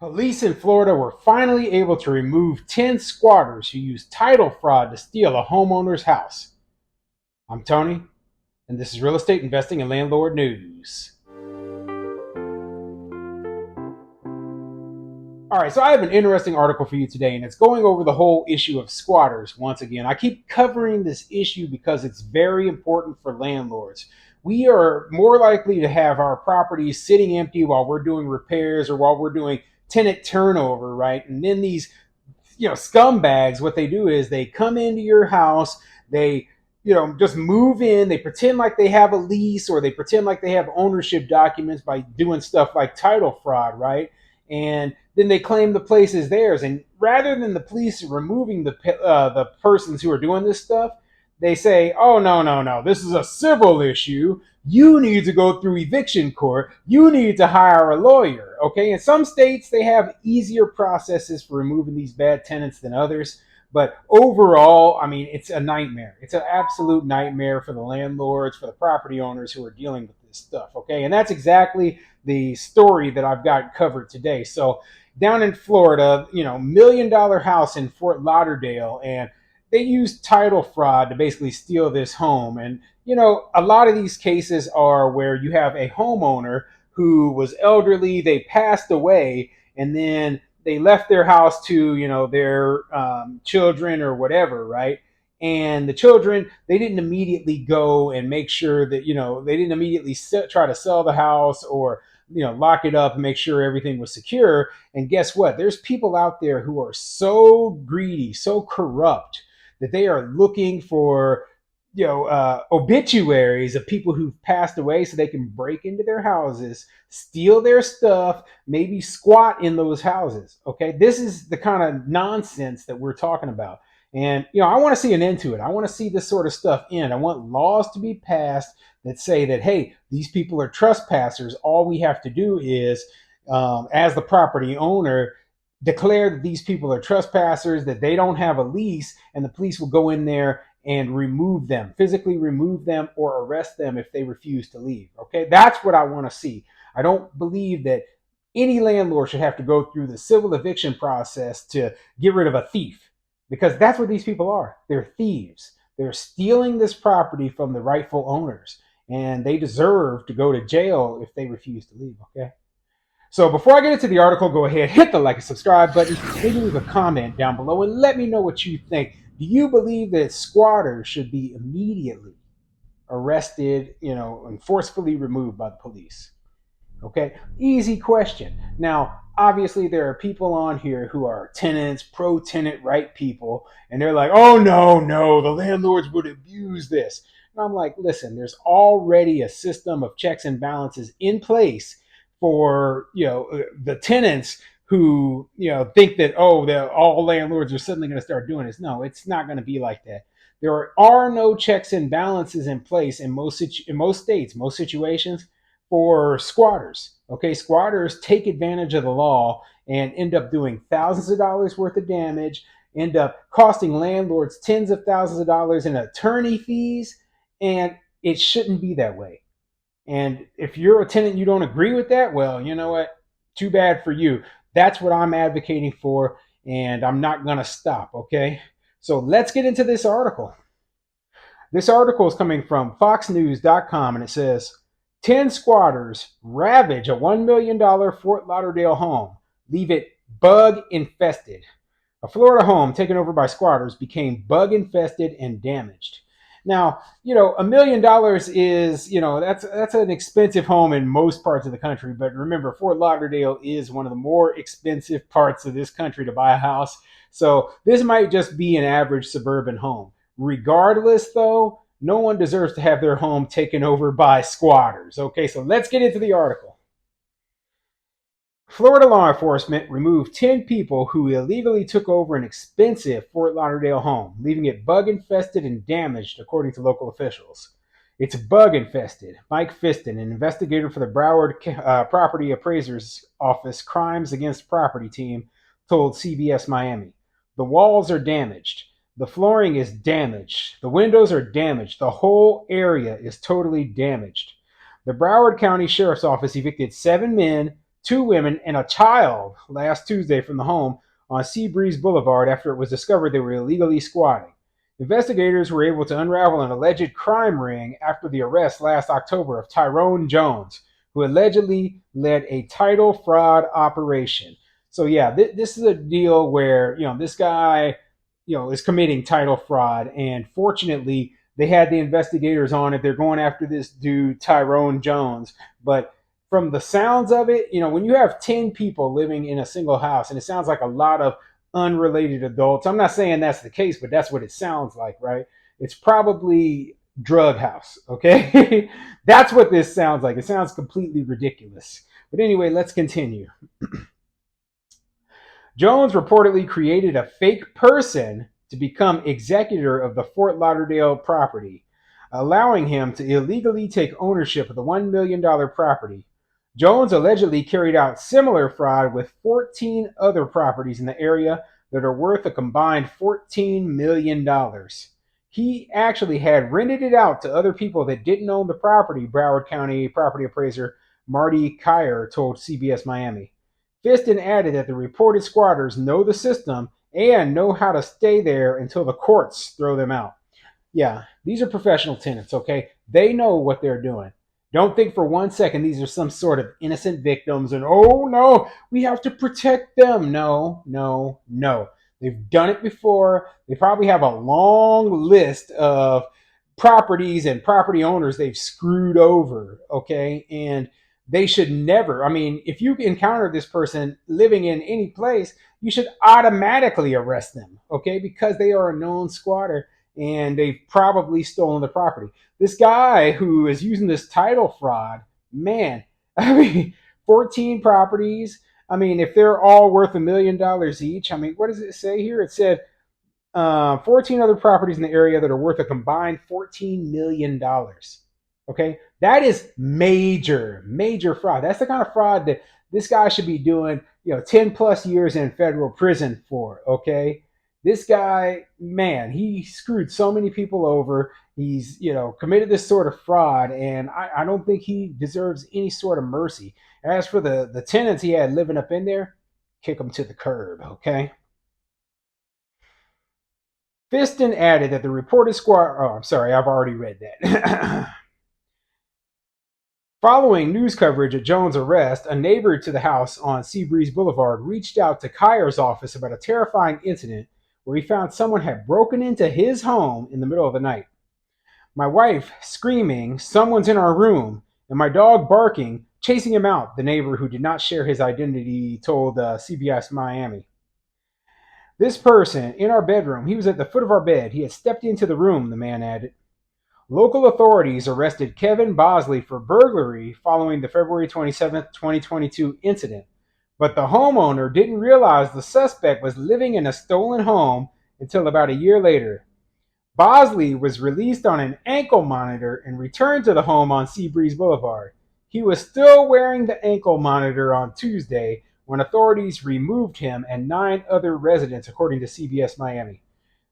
Police in Florida were finally able to remove 10 squatters who used title fraud to steal a homeowner's house. I'm Tony, and this is Real Estate Investing and Landlord News. All right, so I have an interesting article for you today, and it's going over the whole issue of squatters once again. I keep covering this issue because it's very important for landlords. We are more likely to have our properties sitting empty while we're doing repairs or while we're doing tenant turnover, right? And then these scumbags, what they do is they come into your house, they just move in, they pretend like they have a lease or they pretend like they have ownership documents by doing stuff like title fraud, right? And then they claim the place is theirs, and rather than the police removing the persons who are doing this stuff, they say, oh, no, no, no, this is a civil issue. You need to go through eviction court. You need to hire a lawyer. Okay. In some states, they have easier processes for removing these bad tenants than others. But overall, I mean, it's a nightmare. It's an absolute nightmare for the landlords, for the property owners who are dealing with this stuff. Okay. And that's exactly the story that I've got covered today. So, down in Florida, $1 million house in Fort Lauderdale, and they used title fraud to basically steal this home. And a lot of these cases are where you have a homeowner who was elderly, they passed away, and then they left their house to their children or whatever, right? And the children, they didn't immediately go and make sure that they didn't immediately try to sell the house or lock it up and make sure everything was secure. And guess what? There's people out there who are so greedy, so corrupt, that they are looking for obituaries of people who've passed away so they can break into their houses, steal their stuff, maybe squat in those houses. Okay, this is the kind of nonsense that we're talking about. And I want to see an end to it. I want to see this sort of stuff end. I want laws to be passed that say that, hey, these people are trespassers. All we have to do is, as the property owner, declare that these people are trespassers, that they don't have a lease, and the police will go in there and remove them, physically remove them, or arrest them if they refuse to leave. Okay, that's what I want to see. I don't believe that any landlord should have to go through the civil eviction process to get rid of a thief, because that's what these people are. They're thieves. They're stealing this property from the rightful owners, and they deserve to go to jail if they refuse to leave. Okay. So before I get into the article, go ahead, hit the like and subscribe button, maybe leave a comment down below and let me know what you think. Do you believe that squatters should be immediately arrested, and forcefully removed by the police? Okay, easy question. Now, obviously, there are people on here who are tenants, pro tenant right people, and they're like, oh, no, no, the landlords would abuse this. And I'm like, listen, there's already a system of checks and balances in place for the tenants who think that, oh, all landlords are suddenly going to start doing this. No, it's not going to be like that. There are no checks and balances in place in most states, most situations, for squatters. Okay, squatters take advantage of the law and end up doing thousands of dollars worth of damage, end up costing landlords tens of thousands of dollars in attorney fees, and it shouldn't be that way. And if you're a tenant and you don't agree with that, well, you know what? Too bad for you. That's what I'm advocating for, and I'm not going to stop, okay? So let's get into this article. This article is coming from foxnews.com, and it says 10 squatters ravage a $1 million Fort Lauderdale home, leave it bug infested. A Florida home taken over by squatters became bug infested and damaged. Now, $1 million is, that's an expensive home in most parts of the country. But remember, Fort Lauderdale is one of the more expensive parts of this country to buy a house. So this might just be an average suburban home. Regardless, though, no one deserves to have their home taken over by squatters. Okay, so let's get into the article. Florida law enforcement removed 10 people who illegally took over an expensive Fort Lauderdale home, leaving it bug infested and damaged, according to local officials. It's bug infested. Mike Fiston, an investigator for the Broward Property Appraiser's Office Crimes Against Property team, told CBS Miami. The walls are damaged. The flooring is damaged. The windows are damaged. The whole area is totally damaged. The Broward County Sheriff's Office evicted 7 men, two women, and a child last Tuesday from the home on Seabreeze Boulevard after it was discovered they were illegally squatting. Investigators were able to unravel an alleged crime ring after the arrest last October of Tyrone Jones, who allegedly led a title fraud operation. So yeah, this is a deal where this guy is committing title fraud, and fortunately they had the investigators on it. They're going after this dude Tyrone Jones, but from the sounds of it, when you have 10 people living in a single house, and it sounds like a lot of unrelated adults. I'm not saying that's the case, but that's what it sounds like, right? It's probably drug house, okay? That's what this sounds like. It sounds completely ridiculous. But anyway, let's continue. Jones reportedly created a fake person to become executor of the Fort Lauderdale property, allowing him to illegally take ownership of the $1 million property. Jones allegedly carried out similar fraud with 14 other properties in the area that are worth a combined $14 million. He actually had rented it out to other people that didn't own the property, Broward County property appraiser Marty Kyer told CBS Miami. Fiston added that the reported squatters know the system and know how to stay there until the courts throw them out. Yeah, these are professional tenants, okay? They know what they're doing. Don't think for 1 second these are some sort of innocent victims and, oh no, we have to protect them. No, no, no. They've done it before. They probably have a long list of properties and property owners they've screwed over, okay? And they should never, I mean, if you encounter this person living in any place, you should automatically arrest them, okay? Because they are a known squatter and they've probably stolen the property. This guy who is using this title fraud, man, I mean, 14 properties. I mean, if they're all worth $1 million each, I mean, what does it say here? It said 14 other properties in the area that are worth a combined $14 million. Okay, that is major, major fraud. That's the kind of fraud that this guy should be doing, 10 plus years in federal prison for. Okay, this guy, man, he screwed so many people over. He's, committed this sort of fraud, and I don't think he deserves any sort of mercy. As for the tenants he had living up in there, kick them to the curb. Okay. Fiston added that the reported squad. Oh, I'm sorry, I've already read that. Following news coverage of Jones' arrest, a neighbor to the house on Seabreeze Boulevard reached out to Kyer's office about a terrifying incident where he found someone had broken into his home in the middle of the night. My wife screaming, "Someone's in our room," and my dog barking, chasing him out, the neighbor who did not share his identity told CBS Miami. This person in our bedroom, he was at the foot of our bed. He had stepped into the room, the man added. Local authorities arrested Kevin Bosley for burglary following the February 27, 2022 incident, but the homeowner didn't realize the suspect was living in a stolen home until about a year later. Bosley was released on an ankle monitor and returned to the home on Seabreeze Boulevard. He was still wearing the ankle monitor on Tuesday when authorities removed him and 9 other residents, according to CBS Miami.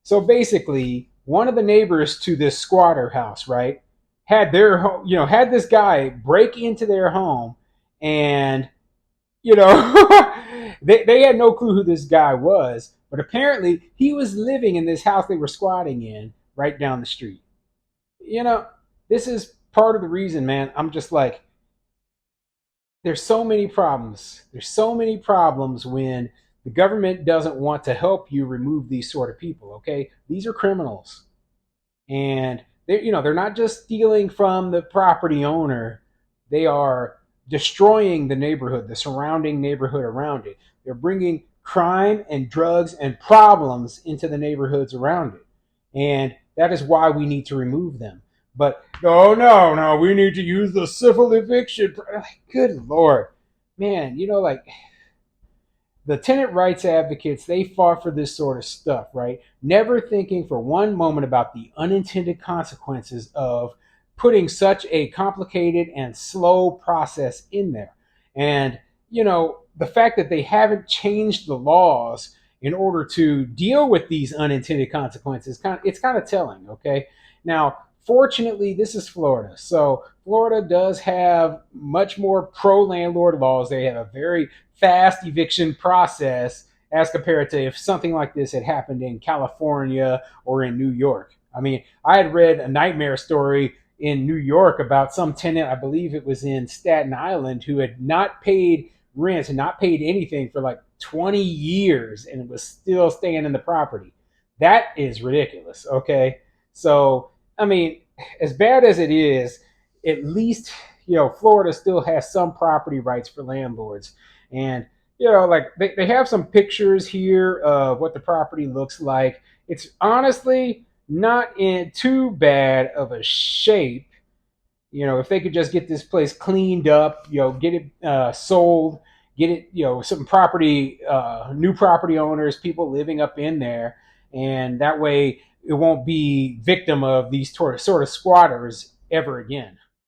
So basically, one of the neighbors to this squatter house, right, had had this guy break into their home, and you know, they had no clue who this guy was, but apparently he was living in this house they were squatting in right down the street. You know, this is part of the reason, man. I'm just like, there's so many problems. There's so many problems when the government doesn't want to help you remove these sort of people. Okay, these are criminals, and they're not just stealing from the property owner. They are destroying the neighborhood, the surrounding neighborhood around it. They're bringing crime and drugs and problems into the neighborhoods around it, and that is why we need to remove them. But no, no, no, we need to use the civil eviction. Good Lord, man, like the tenant rights advocates, they fought for this sort of stuff, right? Never thinking for one moment about the unintended consequences of putting such a complicated and slow process in there. And, the fact that they haven't changed the laws in order to deal with these unintended consequences, it's kind of telling, okay? Now, Fortunately, this is Florida. So Florida does have much more pro landlord laws. They have a very fast eviction process as compared to if something like this had happened in California or in New York. I mean, I had read a nightmare story in New York about some tenant, I believe it was in Staten Island, who had not paid rent and not paid anything for like 20 years and was still staying in the property. That is ridiculous. Okay. So, I mean, as bad as it is, at least, Florida still has some property rights for landlords. And, like they have some pictures here of what the property looks like. It's honestly not in too bad of a shape. If they could just get this place cleaned up, get it sold, get it, some property, new property owners, people living up in there, and that way it won't be victim of these sort of squatters ever again.